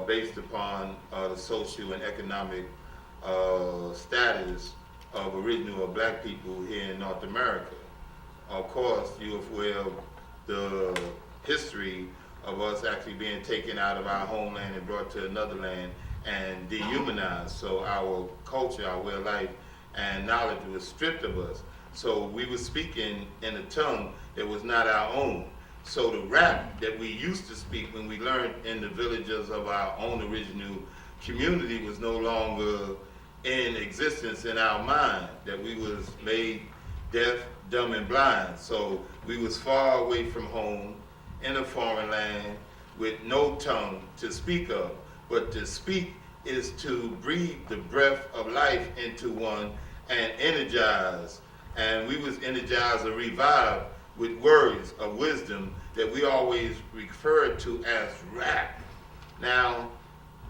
based upon the social and economic status of original or black people here in North America. Of course, you're aware of the history of us actually being taken out of our homeland and brought to another land and dehumanized. So our culture, our way of life, and knowledge was stripped of us. So we were speaking in a tongue that was not our own. So the rap that we used to speak when we learned in the villages of our own original community was no longer in existence in our mind, that we was made deaf, dumb, and blind. So we was far away from home in a foreign land with no tongue to speak of. But to speak is to breathe the breath of life into one and energize. And we was energized or revived with words of wisdom that we always referred to as rap. Now,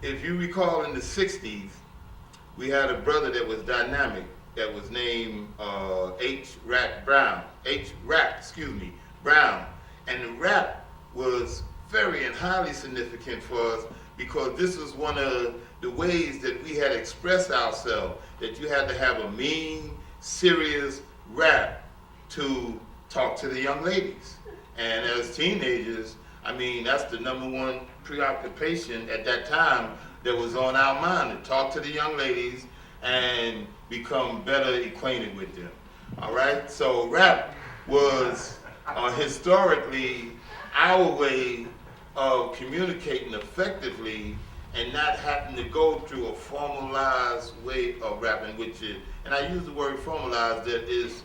if you recall in the 60s, we had a brother that was dynamic that was named H. Rat Brown. Brown. And the rap was very and highly significant for us because this was one of the ways that we had expressed ourselves, that you had to have a mean, serious rap to talk to the young ladies. And as teenagers, I mean, that's the number one preoccupation at that time that was on our mind, to talk to the young ladies and become better acquainted with them. All right? So rap was historically our way of communicating effectively and not having to go through a formalized way of rapping, which is, and I use the word formalized, that is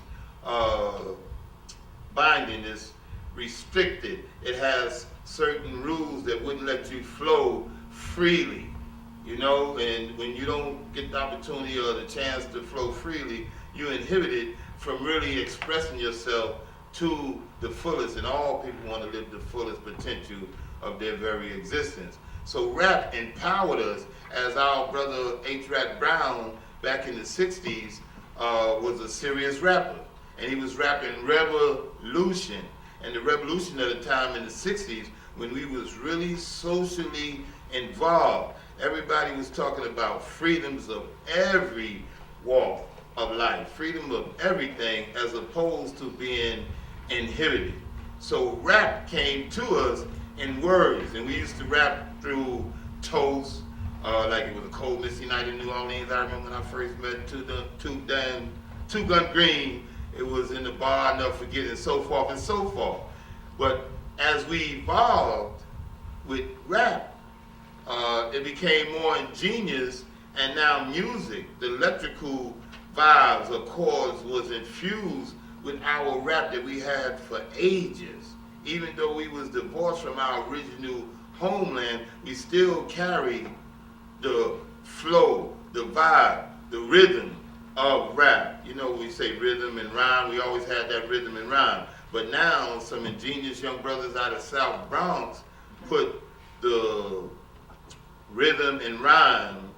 binding, is restricted. It has certain rules that wouldn't let you flow freely, you know, and when you don't get the opportunity or the chance to flow freely, you're inhibited from really expressing yourself to the fullest, and all people want to live the fullest potential of their very existence. So rap empowered us, as our brother H. Rat Brown back in the 60s was a serious rapper. And he was rapping revolution. And the revolution at the time in the 60s, when we was really socially involved, everybody was talking about freedoms of every walk of life, freedom of everything, as opposed to being inhibited. So rap came to us in words, and we used to rap through toasts, like it was a cold, misty night in New Orleans. I remember when I first met Two Gun Green. It was in the bar, I'll never forget, and so forth and so forth. But as we evolved with rap, it became more ingenious, and now music, the electrical vibes or chords, was infused with our rap that we had for ages. Even though we was divorced from our original homeland, we still carry the flow, the vibe, the rhythm of rap. You know, we say rhythm and rhyme, we always had that rhythm and rhyme. But now, some ingenious young brothers out of South Bronx put the rhythm and rhyme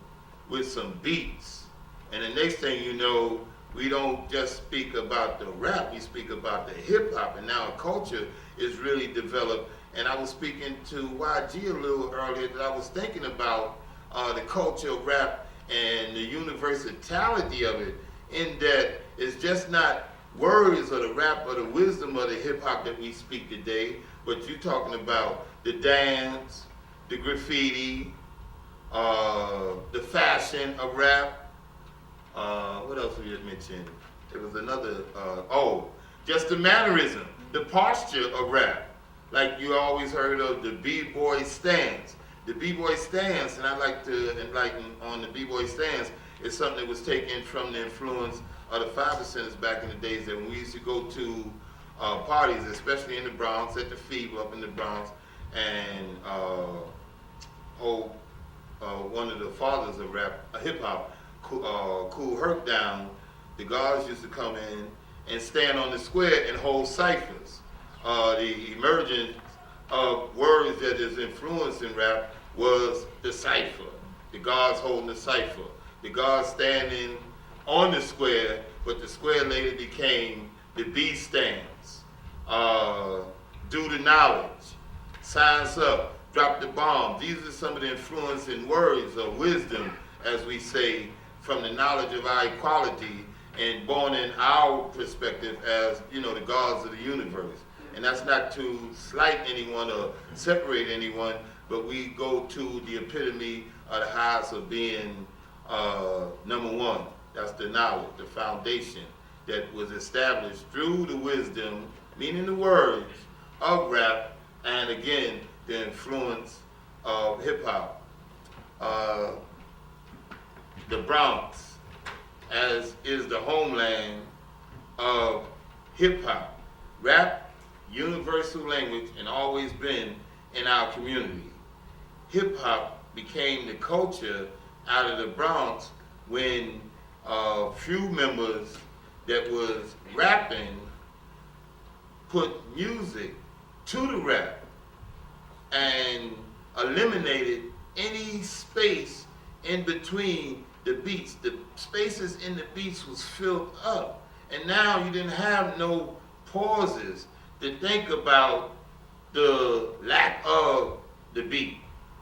with some beats. And the next thing you know, we don't just speak about the rap, we speak about the hip hop. And now a culture is really developed. And I was speaking to YG a little earlier that I was thinking about the culture of rap and the universality of it, in that it's just not words or the rap or the wisdom or the hip hop that we speak today, but you're talking about the dance, the graffiti, the fashion of rap. What else we just mentioned? There was another, just the mannerism, the posture of rap. Like you always heard of the b-boy stance. The b-boy stance, and I'd like to enlighten on the b-boy stance, is something that was taken from the influence of the 5%ers back in the days, that when we used to go to parties, especially in the Bronx, at the Fever up in the Bronx, and one of the fathers of rap, hip-hop, Cool Herc down, the guards used to come in and stand on the square and hold ciphers. The emergence of words that is influencing rap was the cipher. The guards holding the cipher. The guards standing on the square, but the square later became the B stands. Do the knowledge. Signs up. drop the bomb. These are some of the influencing words of wisdom, as we say, from the knowledge of our equality and born in our perspective as, the gods of the universe. And that's not to slight anyone or separate anyone, but we go to the epitome of the highest of being number one. That's the knowledge, the foundation that was established through the wisdom, meaning the words of rap, and again, the influence of hip hop. The Bronx, as is the homeland of hip hop. Rap, universal language, and always been in our community. Hip hop became the culture out of the Bronx when a few members that was rapping put music to the rap and eliminated any space in between the beats. The spaces in the beats was filled up, and now you didn't have no pauses to think about the lack of the beat.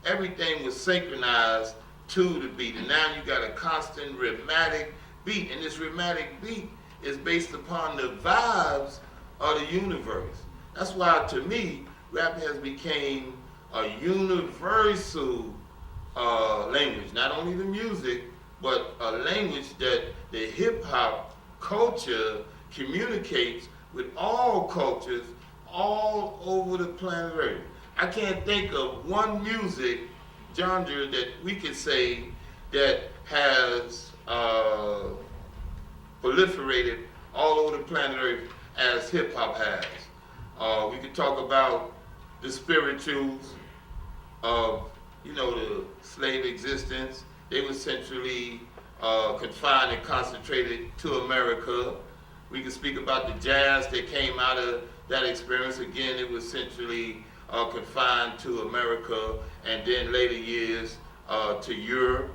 Everything was synchronized to the beat, and now you got a constant rhythmic beat, and this rhythmic beat is based upon the vibes of the universe. That's why, to me, rap has become a universal language, not only the music, but a language that the hip-hop culture communicates with all cultures all over the planet Earth. I can't think of one music genre that we could say that has proliferated all over the planet Earth as hip-hop has. We could talk about the spirituals of, the slave existence. They were centrally confined and concentrated to America. We could speak about the jazz that came out of that experience. Again, it was centrally confined to America, and then later years to Europe.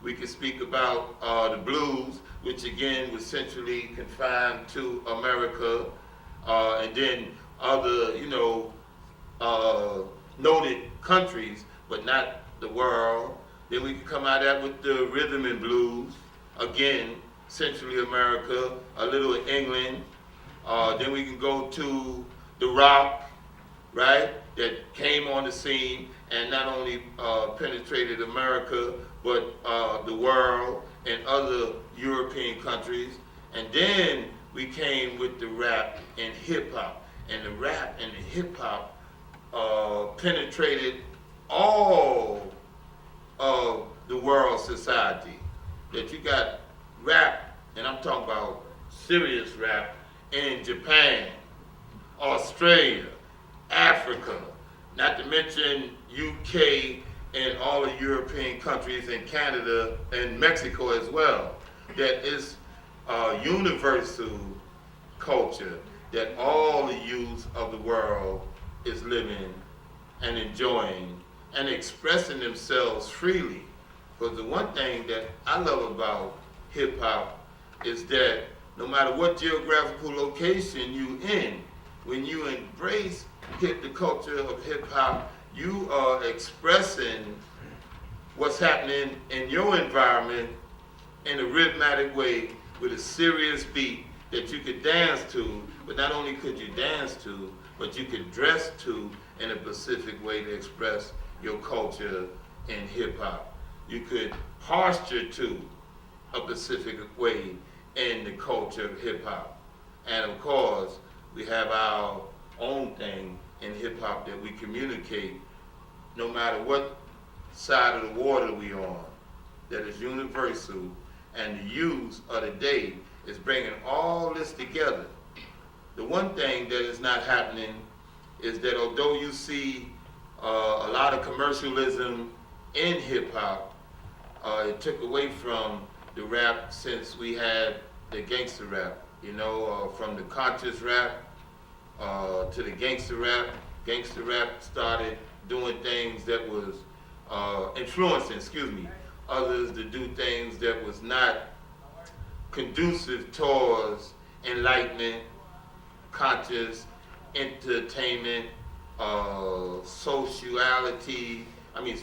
We could speak about the blues, which again was centrally confined to America, and then other, noted countries, but not the world. Then we could come out of that with the rhythm and blues, again, centrally America, a little in England. Then we can go to the rock, right, that came on the scene and not only penetrated America, but the world and other European countries. And then we came with the rap and hip hop. And the rap and the hip hop penetrated all of the world society. That you got rap, and I'm talking about serious rap, in Japan, Australia, Africa, not to mention UK and all the European countries, and Canada and Mexico as well. That is a universal culture that all the youth of the world is living and enjoying and expressing themselves freely. Because the one thing that I love about hip hop is that no matter what geographical location you in, when you embrace the culture of hip hop, you are expressing what's happening in your environment in a rhythmic way with a serious beat that you could dance to, but not only could you dance to, but you could dress to in a specific way to express your culture in hip hop. You could posture to a specific way in the culture of hip hop. And of course, we have our own thing in hip hop that we communicate no matter what side of the water we on, that is universal, and the use of the day is bringing all this together. The one thing that is not happening is that although you see a lot of commercialism in hip hop, it took away from the rap since we had the gangster rap, from the conscious rap to the gangster rap. Gangster rap started doing things that was influencing, others to do things that was not conducive towards enlightenment, conscious entertainment, sociality, I mean,